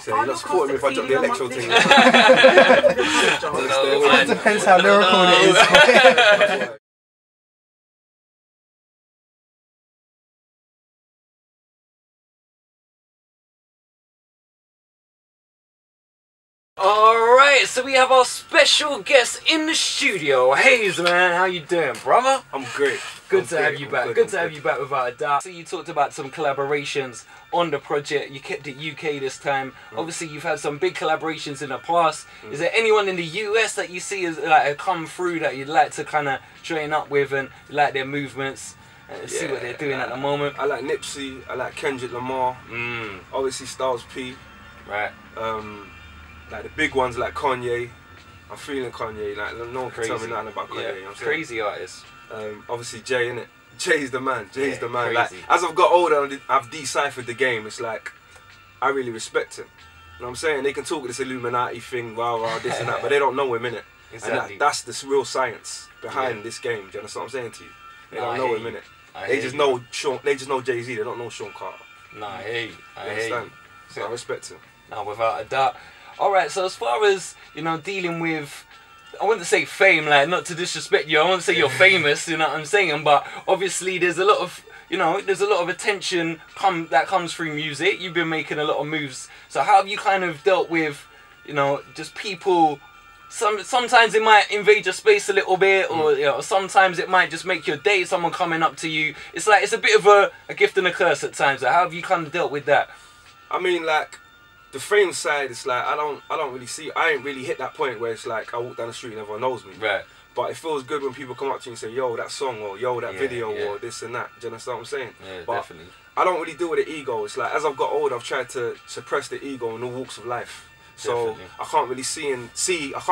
So you're not supporting me if I drop the electro thing. It depends how lyrical it is. Alright, so we have our special guest in the studio. Haze, man, how you doing, brother? I'm great. Good to have you back. Good to have you back without a doubt. So you talked about some collaborations on the project. You kept it UK this time. Obviously, you've had some big collaborations in the past. Is there anyone in the US that you see as like come through that you'd like to kind of join up with and like their movements and see what they're doing at the moment? I like Nipsey. I like Kendrick Lamar. Obviously, Styles P. Right. Like the big ones like Kanye. I'm feeling Kanye. Like no one can tell me nothing about Kanye. Yeah, you know what I'm crazy artist. Obviously Jay, innit? Jay's the man. Jay's the man. Crazy. Like as I've got older, I've deciphered the game. It's like I really respect him. You know what I'm saying? They can talk this Illuminati thing, rah, this and that, but they don't know him, innit? Exactly. And that's the real science behind this game. Do you understand what I'm saying to you? They don't know him, innit? They just know Sean. They just know Jay-Z. They don't know Sean Carter. Nah, I hear you. I understand? So I respect him. Nah, without a doubt. Alright, so as far as, you know, dealing with, I wouldn't say fame, like, not to disrespect you, I won't say you're famous, you know what I'm saying, but obviously there's a lot of, you know, there's a lot of attention that comes through music. You've been making a lot of moves. So how have you kind of dealt with, you know, just people, sometimes it might invade your space a little bit, or, you know, sometimes it might just make your day, someone coming up to you. It's like, it's a bit of a gift and a curse at times. So how have you kind of dealt with that? I mean, like, the fame side, it's like I don't really see. I ain't really hit that point where it's like I walk down the street and everyone knows me. Right. But it feels good when people come up to you and say, "Yo, that song," or "Yo, that video," or this and that. Do you understand what I'm saying? Yeah, but definitely. I don't really deal with the ego. It's like as I've got older, I've tried to suppress the ego in all walks of life. So Definitely. I can't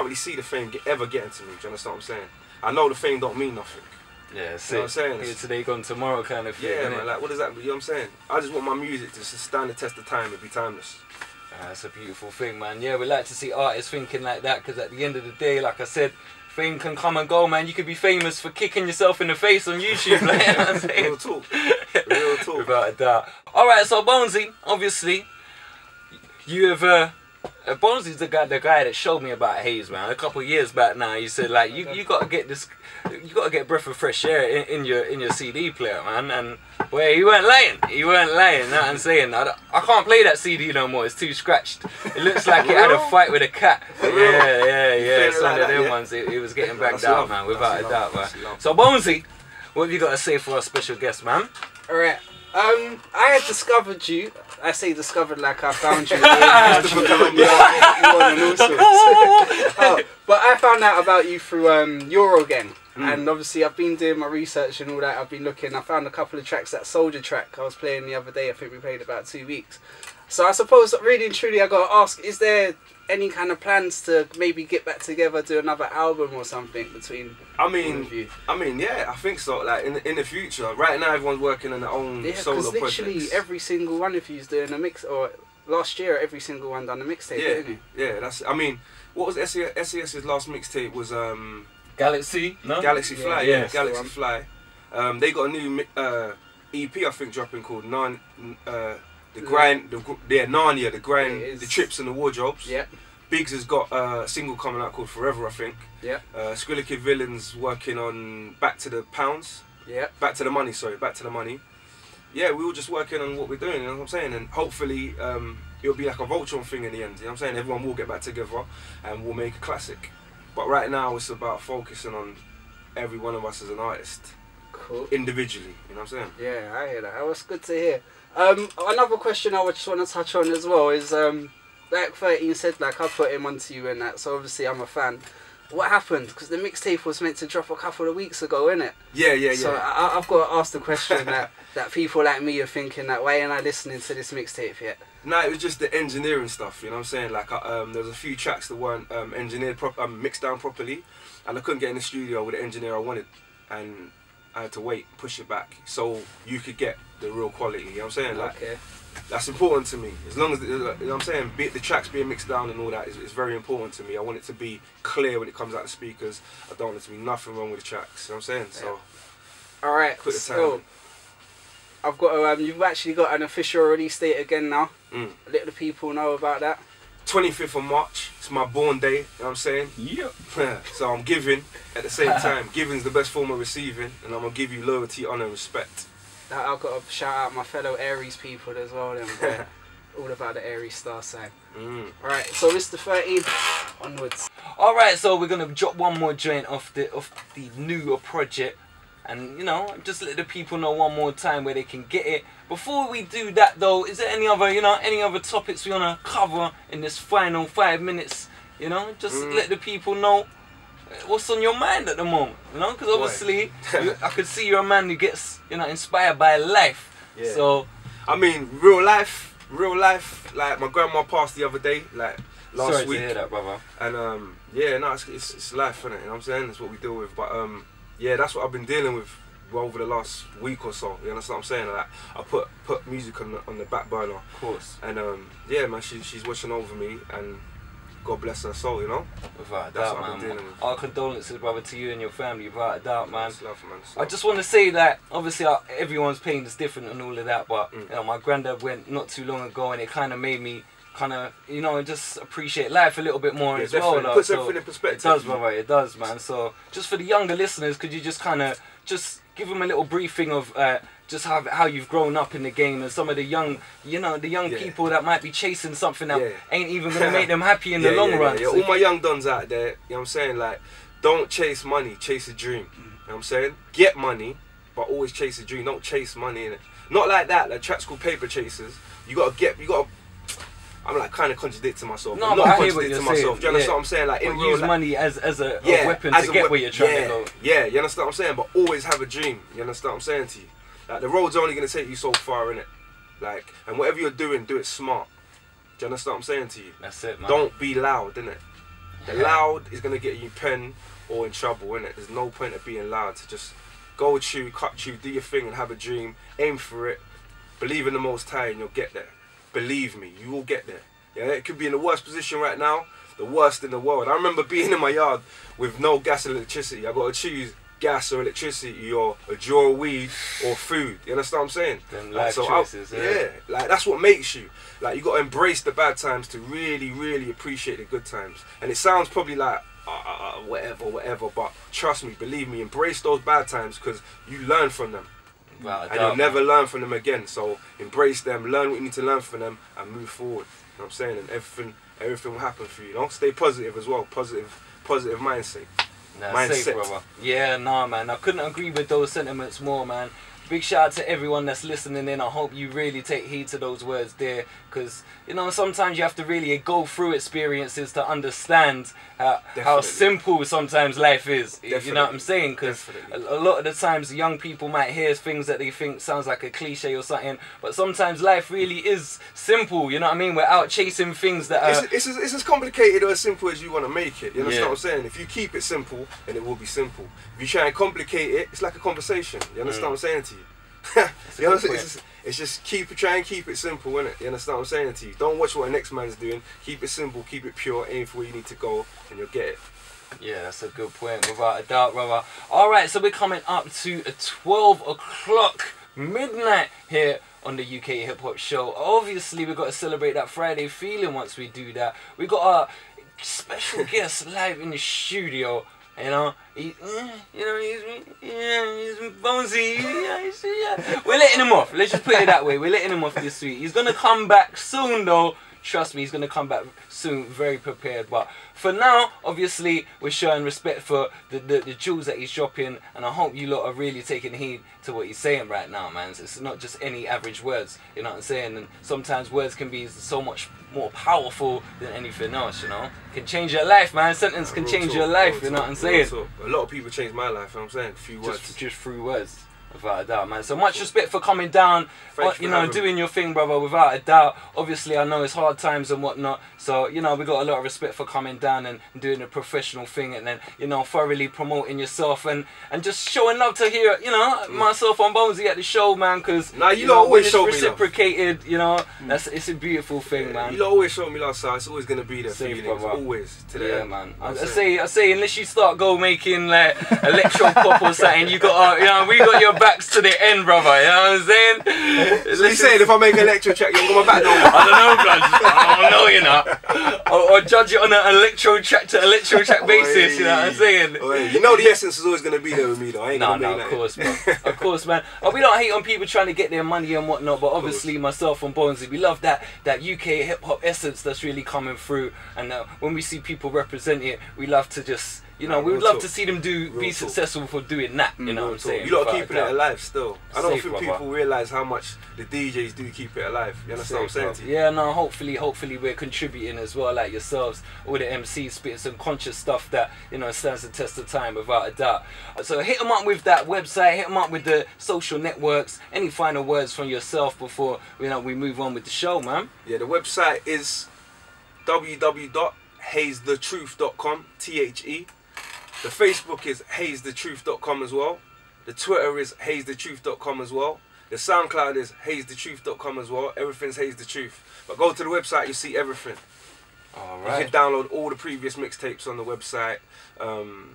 really see the fame ever getting to me. Do you understand what I'm saying? I know the fame don't mean nothing. Yeah, You know what I'm saying? Here today, gone tomorrow kind of thing. Yeah, man. Like, what does that mean? You know what I'm saying? I just want my music to stand the test of time and be timeless. That's a beautiful thing, man. Yeah, we like to see artists thinking like that, because at the end of the day, like I said, fame can come and go, man. You could be famous for kicking yourself in the face on YouTube, like, you know what I'm saying? Real talk. Real talk. Without a doubt. Alright, so Bonesy, obviously, you have Bonesy's the guy that showed me about Haze, man. A couple of years back now, you said like you gotta get this, you gotta get breath of fresh air in your CD player, man. And boy, he weren't lying. He weren't lying. You know what I'm saying? I can't play that CD no more. It's too scratched. It looks like it had a fight with a cat. Yeah. Some of them ones. It was getting backed out, man. Without a doubt, man. So Bonesy, what have you got to say for our special guest, man? Alright. I had discovered you. I say discovered like I found you. But I found out about you through Eurogang. And obviously I've been doing my research and all that. I've been looking. I found a couple of tracks, that Soldier track I was playing the other day. I think we played about 2 weeks. So I suppose really and truly I got to ask, is there any kind of plans to maybe get back together, do another album or something between all of you? I mean, yeah, I think so. Like in the future, right now everyone's working on their own solo projects. Literally every single one of you's doing a mix. Or last year, every single one done a mixtape, didn't you? Yeah, that's. I mean, what was SES's last mixtape was Galaxy, no? Galaxy Fly, Galaxy the Fly. They got a new EP I think dropping called Narnia, the grind, the trips and the wardrobes. Yeah. Biggs has got a single coming out called Forever, I think. Yeah. Skrilla Kid Villain's working on Back to the Pounds. Yeah. Back to the Money, sorry, Back to the Money. Yeah, we were just working on what we're doing, you know what I'm saying? And hopefully it'll be like a Voltron thing in the end, you know what I'm saying? Everyone will get back together and we'll make a classic. But right now it's about focusing on every one of us as an artist. Cool. Individually, you know what I'm saying? Yeah, I hear that. That was good to hear. Another question I just want to touch on as well is, like 13 said, like I put him onto you and that, so obviously I'm a fan. What happened? Because the mixtape was meant to drop a couple of weeks ago, innit? Yeah. So I've got to ask the question that people like me are thinking that, why ain't I listening to this mixtape yet? No, it was just the engineering stuff, you know what I'm saying? Like, there was a few tracks that weren't mixed down properly, and I couldn't get in the studio with the engineer I wanted, and I had to wait, push it back, so you could get the real quality, you know what I'm saying? Like, okay. That's important to me. As long as, you know what I'm saying, the tracks being mixed down and all that is very important to me. I want it to be clear when it comes out the speakers. I don't want it to be nothing wrong with the tracks, you know what I'm saying? So, alright, so I've got you've actually got an official release date again now. Let the people know about that. 25th of March, it's my born day, you know what I'm saying? Yep. So I'm giving at the same time. Giving's the best form of receiving, and I'm gonna give you loyalty, honour, and respect. I've got to shout out my fellow Aries people as well. Then, all about the Aries star sign. Alright, so it's the 13th onwards. Alright, so we're gonna drop one more joint off the newer project. And, you know, just let the people know one more time where they can get it. Before we do that, though, is there any other, you know, any other topics we want to cover in this final 5 minutes? You know, just let the people know what's on your mind at the moment. You know, because obviously, I could see you're a man who gets, you know, inspired by life. Yeah. So, I mean, real life. Like my grandma passed the other day, like last sorry week. to hear that, brother. And yeah, no, it's life, innit? You know what I'm saying? That's what we deal with. But yeah, that's what I've been dealing with over the last week or so. You understand what I'm saying? Like, I put music on the back burner. Of course. And yeah, man, she's watching over me, and God bless her soul, you know? Without a That's doubt, what I've been man. dealing with. Our condolences, brother, to you and your family, without a doubt, man. It's love, man. I just want to say that, obviously, everyone's pain is different and all of that, but you know, my granddad went not too long ago, and it kind of made me you know, just appreciate life a little bit more as well. It puts everything in perspective. It does, brother, it does, man. So, just for the younger listeners, could you just just give them a little briefing of just how you've grown up in the game, and some of the young, you know, the young people that might be chasing something that ain't even going to make them happy in the long run. Yeah. All my young dons out there, you know what I'm saying? Like, don't chase money, chase a dream. You know what I'm saying? Get money, but always chase a dream. Don't chase money, innit? Not like that. Like, tracks called paper chasers. You gotta. I'm like kind of contradicting myself. No, I'm but not I hear what contradicting you're myself. saying. Do you understand what I'm saying? Like, in real use life, money as a weapon to get where you're trying to go. Yeah, you understand what I'm saying? But always have a dream. You understand what I'm saying to you? Like, the road's only gonna take you so far, innit? Like, and whatever you're doing, do it smart. Do you understand what I'm saying to you? That's it, man. Don't be loud, innit? The loud is gonna get you pen or in trouble, innit? There's no point of being loud. So just go chew, cut chew, do your thing, and have a dream. Aim for it. Believe in the Most High, and you'll get there. Believe me, you will get there. Yeah, it could be in the worst position right now, the worst in the world. I remember being in my yard with no gas and electricity. I got to choose gas or electricity, or a drawer of weed or food. You understand what I'm saying? Them life choices, yeah, like that's what makes you. Like, you got to embrace the bad times to really, really appreciate the good times. And it sounds probably like whatever, but trust me, believe me, embrace those bad times, because you learn from them. And you'll never learn from them again. So embrace them, learn what you need to learn from them, and move forward. You know what I'm saying? And everything will happen for you. Don't stay positive as well. Positive mindset. Safe, brother. Yeah, nah, man. I couldn't agree with those sentiments more, man. Big shout out to everyone that's listening in. I hope you really take heed to those words there, because, you know, sometimes you have to really go through experiences to understand how simple sometimes life is. Definitely. You know what I'm saying? Because a lot of the times young people might hear things that they think sounds like a cliche or something, but sometimes life really is simple. You know what I mean? We're out chasing things that are... It's as complicated or as simple as you want to make it. You understand what I'm saying? If you keep it simple, then it will be simple. If you try and complicate it, it's like a conversation. You understand what I'm saying to you? You know, it's just try and keep it simple, innit? You understand what I'm saying to you? Don't watch what the next man's doing. Keep it simple, keep it pure, aim for where you need to go, and you'll get it. Yeah, that's a good point, without a doubt, brother. Alright, so we're coming up to 12 o'clock midnight here on the UK Hip Hop Show. Obviously, we've got to celebrate that Friday feeling once we do that. We got our special guest live in the studio. You know, he's Bonesy. We're letting him off. Let's just put it that way. We're letting him off this week. He's gonna come back soon, though. Trust me, he's gonna come back soon. Very prepared. But for now, obviously, we're showing respect for the jewels that he's dropping, and I hope you lot are really taking heed to what he's saying right now, man. It's not just any average words. You know what I'm saying? And sometimes words can be so much more powerful than anything else, you know? Can change your life, man. Sentence can change your life, you know what I'm saying? A lot of people changed my life, you know what I'm saying? A few words. Just through words. Without a doubt, man. So much respect for coming down, you know, doing your thing, brother, without a doubt. Obviously, I know it's hard times and whatnot. So, you know, we got a lot of respect for coming down and doing a professional thing, and then, you know, thoroughly promoting yourself and just showing love to hear, you know, myself on Bonesy at the show, man, because, you know, always show me reciprocated, you know, it's a beautiful thing, man. You always show me love, so it's always going to be there for you, always. Yeah, man. I say, unless you start making, like, electro pop or something, you got, you know, we got your our backs to the end, brother. You know what I'm saying? So you saying if I make an electro track, you ain't got my back no more? I don't know, blood. I don't know, you know. Or judge it on an electro track to electro track basis. You know what I'm saying? You know the essence is always gonna be there with me, though. I ain't gonna make of course, man. Of course, man. We don't hate on people trying to get their money and whatnot, but obviously myself and Bonesy, we love that UK hip hop essence that's really coming through. And when we see people represent it, we love to just, you know, we would love to see them be successful for doing that. You know what I'm saying? You lot are keeping it alive still. I don't think brother. people realise how much the DJs do keep it alive. You understand what I'm saying to you? Yeah, no, hopefully we're contributing as well, like yourselves, all the MCs spitting some conscious stuff that, you know, stands the test of time without a doubt. So hit them up with that website, hit them up with the social networks. Any final words from yourself before, you know, we move on with the show, man? Yeah, the website is www.hazethetruth.com, THE. The Facebook is hazethetruth.com as well. The Twitter is hazethetruth.com as well. The SoundCloud is hazethetruth.com as well. Everything's Haze the Truth. But go to the website, you see everything. Alright. You can download all the previous mixtapes on the website. You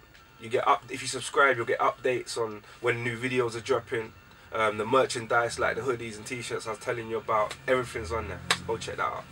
get if you subscribe, you'll get updates on when new videos are dropping. The merchandise like the hoodies and t-shirts I was telling you about, everything's on there. So go check that out.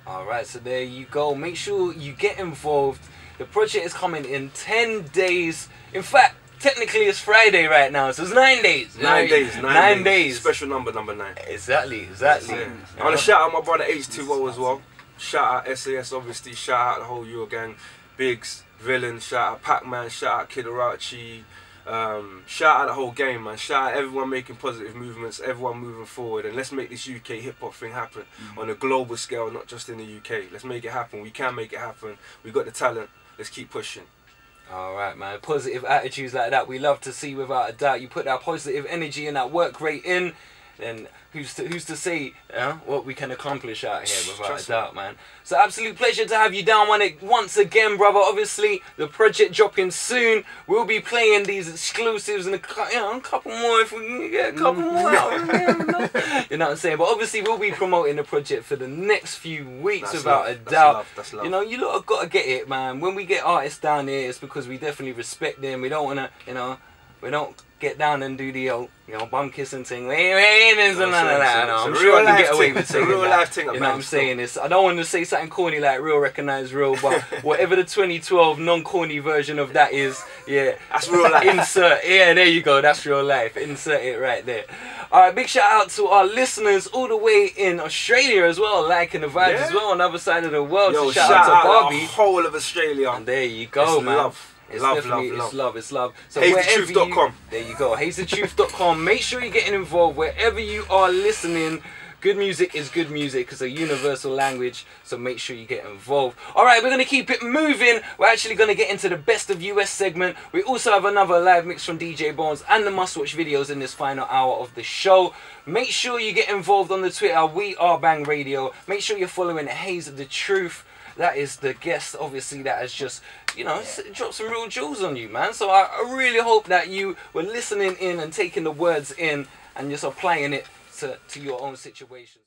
Alright, so there you go. Make sure you get involved. The project is coming in 10 days. In fact, technically it's Friday right now, so it's 9 days. 9 days. 9 days. Special number 9. Exactly. I want to shout out my brother H2O as well. Shout out SAS, obviously. Shout out the whole Euro gang. Biggs, Villain. Shout out Pac-Man. Shout out Kid Arachi. Shout out the whole game, man. Shout out everyone making positive movements, everyone moving forward, and let's make this UK hip hop thing happen on a global scale, not just in the UK. Let's make it happen. We can make it happen. We got the talent. Let's keep pushing. Alright, man. Positive attitudes like that we love to see without a doubt. You put that positive energy and that work rate in, then who's to say what we can accomplish out here without a doubt, man. So absolute pleasure to have you down once again, brother. Obviously the project dropping soon. We'll be playing these exclusives and a couple more if we can get a couple more out. You know what I'm saying? But obviously we'll be promoting the project for the next few weeks without a doubt. That's love. You know, you lot have got to get it, man. When we get artists down here, it's because we definitely respect them. We don't want to, you know, we don't get down and do the old, you know, bum kissing thing. And none of that. I'm sure I can get away with saying that. You know what I'm saying? I don't want to say something corny like real recognize real, but whatever the 2012 non-corny version of that is, yeah. That's real life. Insert. Yeah, there you go. That's real life. Insert it right there. Alright, big shout out to our listeners all the way in Australia as well, liking the vibes as well on the other side of the world. Yo, so shout out to Barbie. The whole of Australia. And there you go, man. Love. It's love. It's love. So HazeTheTruth.com. There you go. HazeTheTruth.com. Make sure you're getting involved wherever you are listening. Good music is good music. It's a universal language. So make sure you get involved. Alright, we're going to keep it moving. We're actually going to get into the best of US segment. We also have another live mix from DJ Bones and the Must Watch videos in this final hour of the show. Make sure you get involved on the Twitter. We are Bang Radio. Make sure you're following Haze the Truth. That is the guest, obviously, that has just, you know, dropped some real jewels on you, man. So I really hope that you were listening in and taking the words in and just applying it to your own situations.